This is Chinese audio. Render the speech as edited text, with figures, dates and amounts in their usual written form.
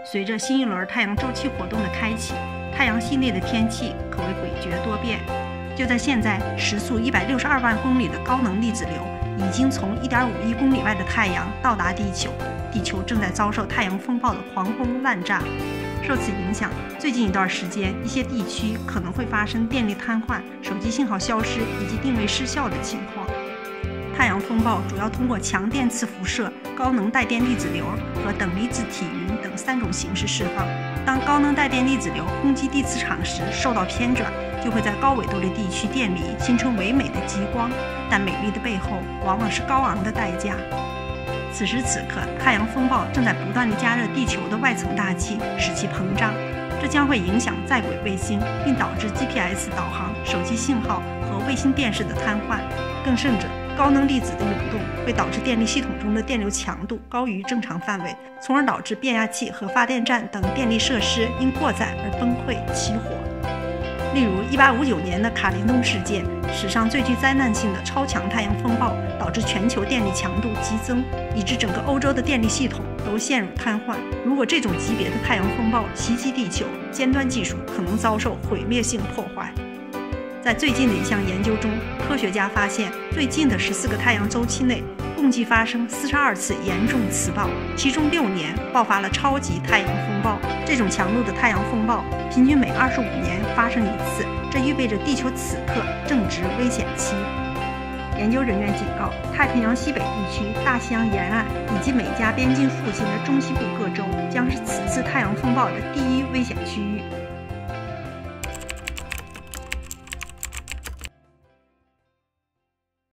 随着新一轮太阳周期活动的开启，太阳系内的天气可谓诡谲多变。就在现在，时速162万公里的高能粒子流已经从1.5亿公里外的太阳到达地球，地球正在遭受太阳风暴的狂轰滥炸。受此影响，最近一段时间，一些地区可能会发生电力瘫痪、手机信号消失以及定位失效的情况。太阳风暴主要通过强电磁辐射、高能带电粒子流和等离子体云等3种形式释放。当高能带电粒子流轰击地磁场时受到偏转，就会在高纬度的地区电离，形成唯美的极光。但美丽的背后往往是高昂的代价。此时此刻，太阳风暴正在不断地加热地球的外层大气，使其膨胀，这将会影响在轨卫星，并导致 GPS 导航、手机信号和卫星电视的瘫痪。更甚者，高能粒子的涌动会导致电力系统中的电流强度高于正常范围，从而导致变压器和发电站等电力设施因过载而崩溃起火。例如1859年的卡林顿事件，史上最具灾难性的超强太阳风暴，导致全球电力强度激增，以致整个欧洲的电力系统都陷入瘫痪。如果这种级别的太阳风暴袭击地球，尖端技术可能遭受毁灭性破坏。在最近的一项研究中，科学家发现，最近的14个太阳周期内，共计发生42次严重磁暴，其中6年爆发了超级太阳风暴。这种强度的太阳风暴平均每25年发生一次，这意味着地球此刻正值危险期。研究人员警告，太平洋西北地区、大西洋沿岸以及美加边境附近的中西部各州将是此次太阳风暴的第一危险区域。